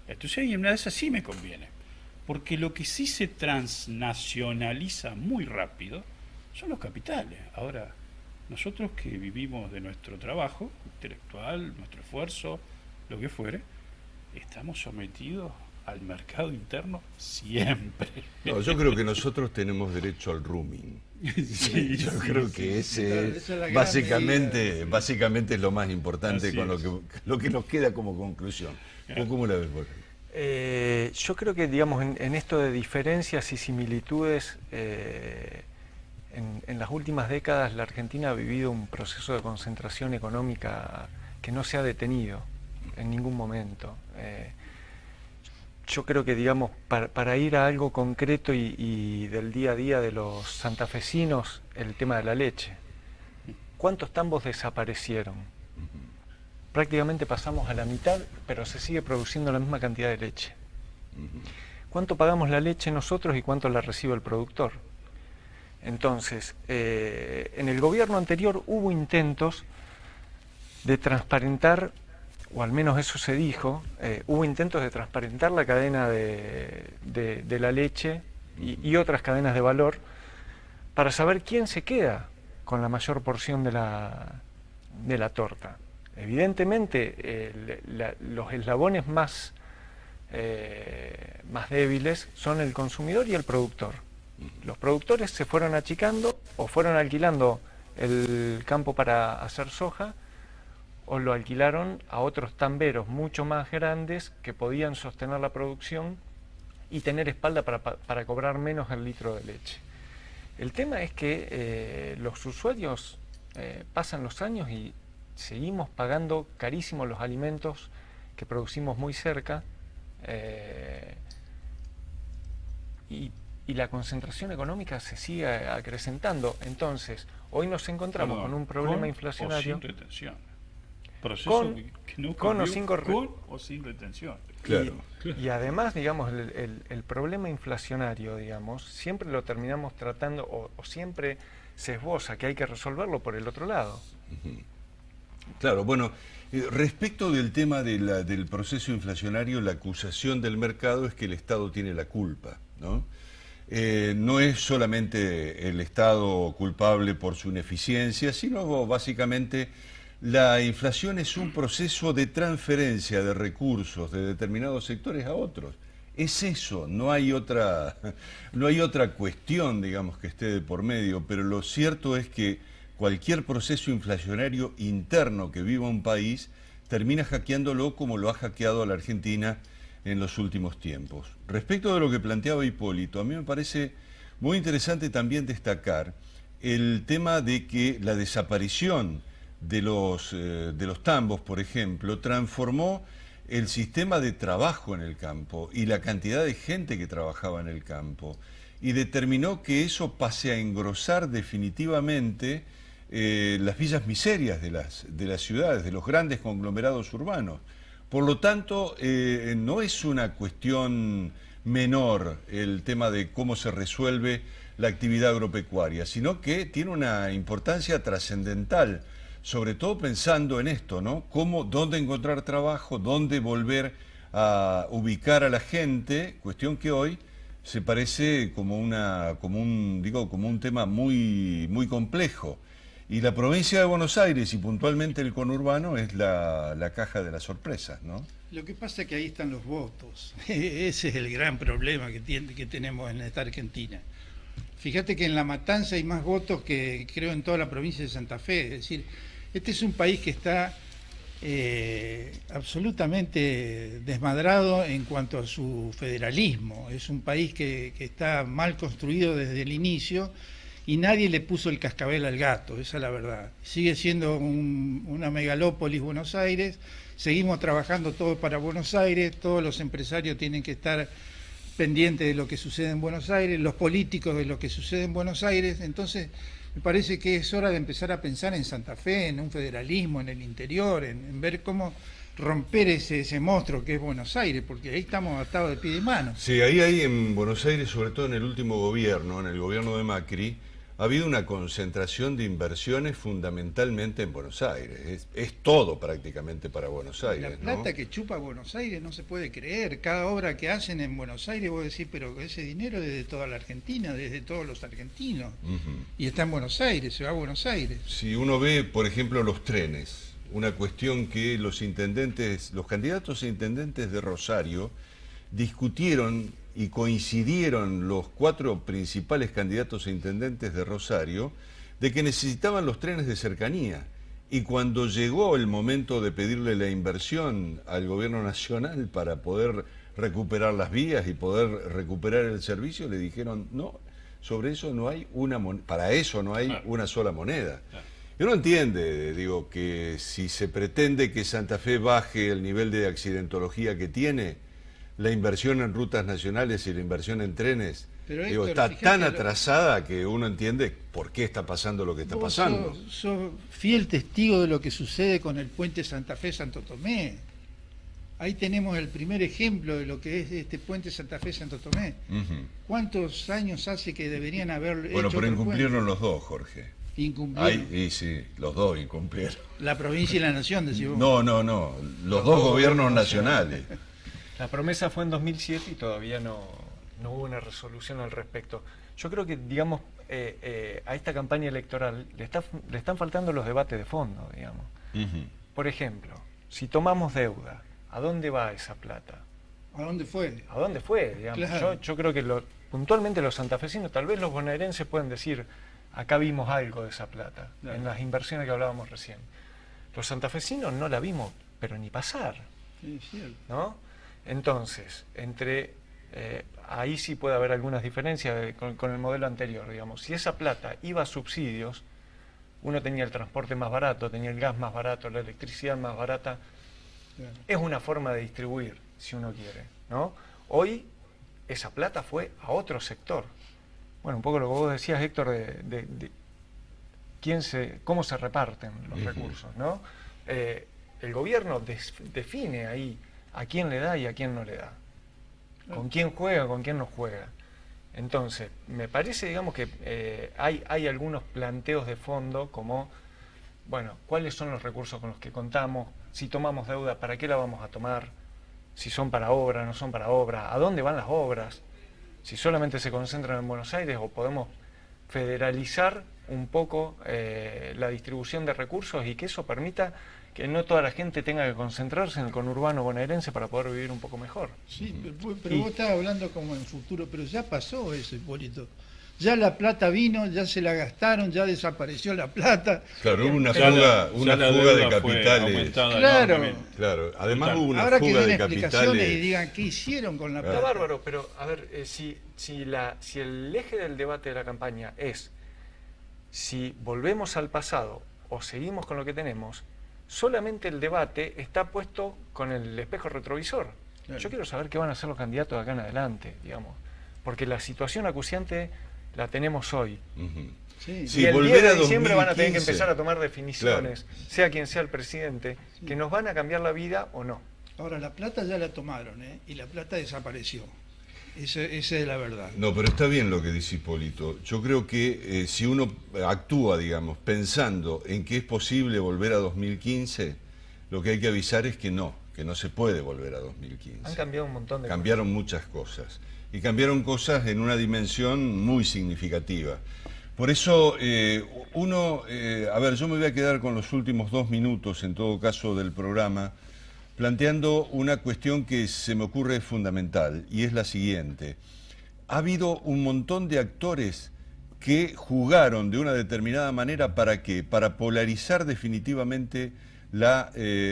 Entonces, y en una de esas sí me conviene. Porque lo que sí se transnacionaliza muy rápido son los capitales. Ahora, Nosotros que vivimos de nuestro trabajo intelectual, nuestro esfuerzo, lo que fuere, estamos sometidos al mercado interno siempre. No, yo creo que nosotros tenemos derecho al rooming. Sí, yo creo que ese esa es la gran básicamente, medida. básicamente es lo más importante Así con es. lo que nos queda como conclusión. ¿Vos cómo la ves, Borja? Yo creo que, digamos, en esto de diferencias y similitudes, en las últimas décadas la Argentina ha vivido un proceso de concentración económica que no se ha detenido en ningún momento. Yo creo que, digamos, para ir a algo concreto y del día a día de los santafesinos, el tema de la leche. ¿Cuántos tambos desaparecieron? Prácticamente pasamos a la mitad, pero se sigue produciendo la misma cantidad de leche. ¿Cuánto pagamos la leche nosotros y cuánto la recibe el productor? Entonces, en el gobierno anterior hubo intentos de transparentar, o al menos eso se dijo, hubo intentos de transparentar la cadena de la leche y otras cadenas de valor para saber quién se queda con la mayor porción de la torta. Evidentemente, los eslabones más débiles son el consumidor y el productor. Los productores se fueron achicando o fueron alquilando el campo para hacer soja o lo alquilaron a otros tamberos mucho más grandes que podían sostener la producción y tener espalda para cobrar menos el litro de leche. El tema es que los usuarios pasan los años y seguimos pagando carísimos los alimentos que producimos muy cerca y la concentración económica se sigue acrecentando. Entonces, hoy nos encontramos con un problema inflacionario. O sin retención. Proceso Con- que no con o cambió, sin con o sin retención. Claro. Y además, digamos, el problema inflacionario, digamos, siempre lo terminamos tratando o siempre se esboza que hay que resolverlo por el otro lado. Claro, bueno, respecto del tema del proceso inflacionario, la acusación del mercado es que el Estado tiene la culpa, ¿no? No es solamente el Estado culpable por su ineficiencia, sino básicamente la inflación es un proceso de transferencia de recursos de determinados sectores a otros. Es eso, no hay otra cuestión, digamos, que esté de por medio, pero lo cierto es que cualquier proceso inflacionario interno que viva un país termina hackeándolo como lo ha hackeado a la Argentina en los últimos tiempos. Respecto de lo que planteaba Hipólito, a mí me parece muy interesante también destacar el tema de que la desaparición de los tambos, por ejemplo, transformó el sistema de trabajo en el campo y la cantidad de gente que trabajaba en el campo y determinó que eso pase a engrosar definitivamente las villas miserias de las ciudades, de los grandes conglomerados urbanos. Por lo tanto, no es una cuestión menor el tema de cómo se resuelve la actividad agropecuaria, sino que tiene una importancia trascendental, sobre todo pensando en esto, ¿no? Dónde encontrar trabajo, dónde volver a ubicar a la gente, cuestión que hoy se parece como un tema muy, muy complejo. Y la provincia de Buenos Aires y puntualmente el conurbano es la caja de las sorpresas, ¿no? Lo que pasa es que ahí están los votos. Ese es el gran problema que tenemos en esta Argentina. Fíjate que en La Matanza hay más votos que creo en toda la provincia de Santa Fe. Es decir, este es un país que está absolutamente desmadrado en cuanto a su federalismo. Es un país que está mal construido desde el inicio y nadie le puso el cascabel al gato, esa es la verdad. Sigue siendo una megalópolis Buenos Aires, seguimos trabajando todo para Buenos Aires, todos los empresarios tienen que estar pendientes de lo que sucede en Buenos Aires, los políticos de lo que sucede en Buenos Aires. Entonces me parece que es hora de empezar a pensar en Santa Fe, en un federalismo, en el interior, en ver cómo romper ese monstruo que es Buenos Aires, porque ahí estamos atados de pie y mano. Sí, ahí en Buenos Aires, sobre todo en el último gobierno, en el gobierno de Macri, ha habido una concentración de inversiones fundamentalmente en Buenos Aires. Es todo prácticamente para Buenos Aires, La plata ¿no? que chupa Buenos Aires no se puede creer. Cada obra que hacen en Buenos Aires, vos decís, pero ese dinero es de toda la Argentina, desde todos los argentinos. Y está en Buenos Aires, se va a Buenos Aires. Si uno ve, por ejemplo, los trenes, una cuestión que los candidatos a intendentes de Rosario discutieron y coincidieron los 4 principales candidatos a intendentes de Rosario de que necesitaban los trenes de cercanía. Y cuando llegó el momento de pedirle la inversión al gobierno nacional para poder recuperar las vías y poder recuperar el servicio, le dijeron, no, sobre eso no hay para eso no hay una sola moneda. Uno entiende, digo, que si se pretende que Santa Fe baje el nivel de accidentología que tiene, la inversión en rutas nacionales y la inversión en trenes, Pero, digo, Héctor, está tan atrasada que uno entiende por qué está pasando lo que está pasando. Sos fiel testigo de lo que sucede con el puente Santa Fe-Santo Tomé. Ahí tenemos el primer ejemplo de lo que es este puente Santa Fe-Santo Tomé. ¿Cuántos años hace que deberían haber hecho? Bueno, pero otro incumplieron puente? los dos, Jorge. Incumplieron. Y sí, los dos incumplieron. La provincia y la nación, decís vos. No, los dos gobiernos nacionales. La promesa fue en 2007 y todavía no hubo una resolución al respecto. Yo creo que, digamos, a esta campaña electoral le están faltando los debates de fondo, digamos. Por ejemplo, si tomamos deuda, ¿a dónde va esa plata? ¿A dónde fue? ¿A dónde fue? Digamos? Claro. Yo creo que puntualmente los santafesinos, tal vez los bonaerenses pueden decir, acá vimos algo de esa plata, en las inversiones que hablábamos recién. Los santafesinos no la vimos, pero ni pasar. Sí, es cierto. ¿No? Entonces, ahí sí puede haber algunas diferencias con el modelo anterior, digamos. Si esa plata iba a subsidios, uno tenía el transporte más barato, tenía el gas más barato, la electricidad más barata. Claro. Es una forma de distribuir, si uno quiere, ¿no? Hoy esa plata fue a otro sector. Bueno, un poco lo que vos decías, Héctor, de cómo se reparten los recursos, ¿no? El gobierno define ahí a quién le da y a quién no le da, con quién juega, con quién no juega. Entonces, me parece, digamos, que hay algunos planteos de fondo como, bueno, ¿cuáles son los recursos con los que contamos? Si tomamos deuda, ¿para qué la vamos a tomar? Si son para obra, no son para obra, ¿a dónde van las obras? Si solamente se concentran en Buenos Aires o podemos federalizar un poco la distribución de recursos y que eso permita que no toda la gente tenga que concentrarse en el conurbano bonaerense para poder vivir un poco mejor. Sí, pero vos estás hablando como en futuro, pero ya pasó eso, Hipólito. Ya la plata vino, ya se la gastaron, ya desapareció la plata. Claro, hubo una Ya fuga la de deuda fue capitales. aumentada Claro. enormemente. Claro, además hubo una Ahora que fuga den de explicaciones capitales. y digan qué hicieron con la Está plata. bárbaro, pero a ver, si el eje del debate de la campaña es si volvemos al pasado o seguimos con lo que tenemos, solamente el debate está puesto con el espejo retrovisor. Claro. Yo quiero saber qué van a hacer los candidatos de acá en adelante, digamos, porque la situación acuciante la tenemos hoy. Sí. Sí, Y el volver 10 a de diciembre van a tener que 2015. empezar a tomar definiciones, sea quien sea el presidente, que nos van a cambiar la vida o no. Ahora, la plata ya la tomaron, ¿eh? Y la plata desapareció. Esa es la verdad. No, pero está bien lo que dice Hipólito. Yo creo que si uno actúa, digamos, pensando en que es posible volver a 2015, lo que hay que avisar es que no se puede volver a 2015. Han cambiado un montón de Cambiaron muchas cosas. Y cambiaron cosas en una dimensión muy significativa. Por eso, a ver, yo me voy a quedar con los últimos 2 minutos, en todo caso, del programa, planteando una cuestión que se me ocurre fundamental, y es la siguiente. Ha habido un montón de actores que jugaron de una determinada manera, ¿para qué? Para polarizar definitivamente la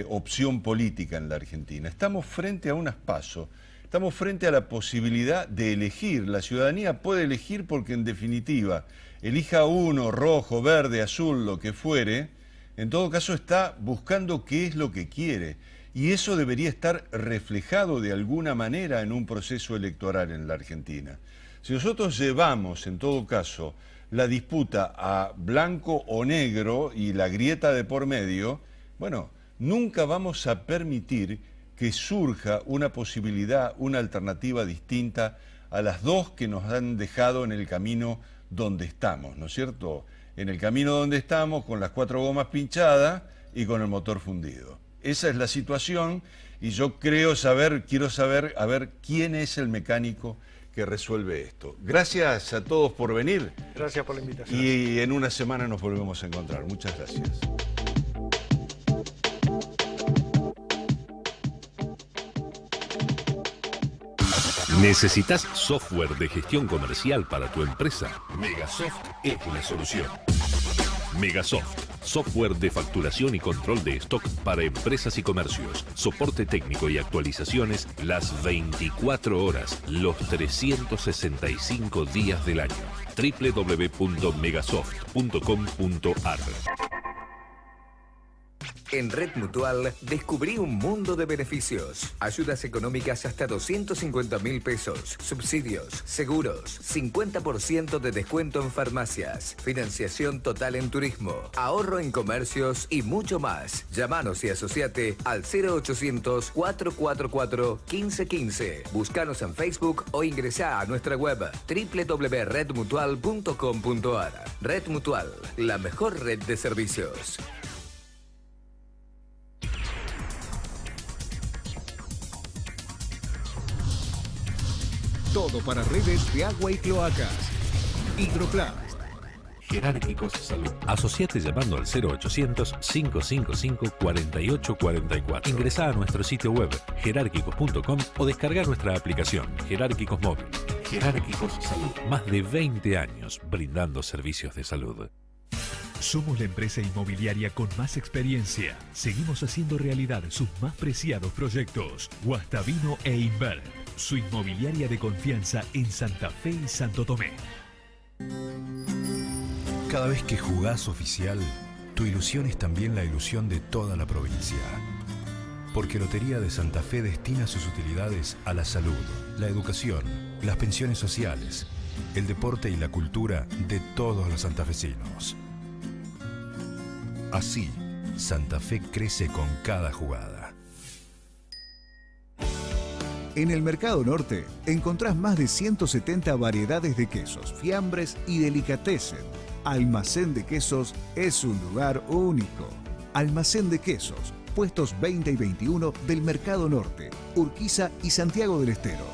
opción política en la Argentina. Estamos frente a unas PASO, estamos frente a la posibilidad de elegir. La ciudadanía puede elegir porque, en definitiva, elija uno, rojo, verde, azul, lo que fuere, en todo caso está buscando qué es lo que quiere. Y eso debería estar reflejado de alguna manera en un proceso electoral en la Argentina. Si nosotros llevamos, en todo caso, la disputa a blanco o negro y la grieta de por medio, bueno, nunca vamos a permitir que surja una posibilidad, una alternativa distinta a las dos que nos han dejado en el camino donde estamos, ¿no es cierto? En el camino donde estamos, con las 4 gomas pinchadas y con el motor fundido. Esa es la situación y yo quiero saber a ver quién es el mecánico que resuelve esto. Gracias a todos por venir. Gracias por la invitación. Y en una semana nos volvemos a encontrar. Muchas gracias. ¿Necesitas software de gestión comercial para tu empresa? Megasoft es la solución. Megasoft, software de facturación y control de stock para empresas y comercios. Soporte técnico y actualizaciones las 24 horas, los 365 días del año. www.megasoft.com.ar. En Red Mutual descubrí un mundo de beneficios. Ayudas económicas hasta 250.000 pesos. Subsidios, seguros, 50% de descuento en farmacias, financiación total en turismo, ahorro en comercios y mucho más. Llámanos y asociate al 0800 444 1515. Búscanos en Facebook o ingresá a nuestra web www.redmutual.com.ar. Red Mutual, la mejor red de servicios. Todo para redes de agua y cloacas. Hidroplast. Jerárquicos Salud. Asociate llamando al 0800-555-4844. Ingresá a nuestro sitio web jerárquicos.com o descarga nuestra aplicación Jerárquicos Móvil. Jerárquicos Salud. Más de 20 años brindando servicios de salud. Somos la empresa inmobiliaria con más experiencia. Seguimos haciendo realidad sus más preciados proyectos. Guastavino e Invert, su inmobiliaria de confianza en Santa Fe y Santo Tomé. Cada vez que jugás oficial, tu ilusión es también la ilusión de toda la provincia. Porque Lotería de Santa Fe destina sus utilidades a la salud, la educación, las pensiones sociales, el deporte y la cultura de todos los santafesinos. Así, Santa Fe crece con cada jugada. En el Mercado Norte encontrás más de 170 variedades de quesos, fiambres y delicatessen. Almacén de Quesos es un lugar único. Almacén de Quesos, puestos 20 y 21 del Mercado Norte, Urquiza y Santiago del Estero.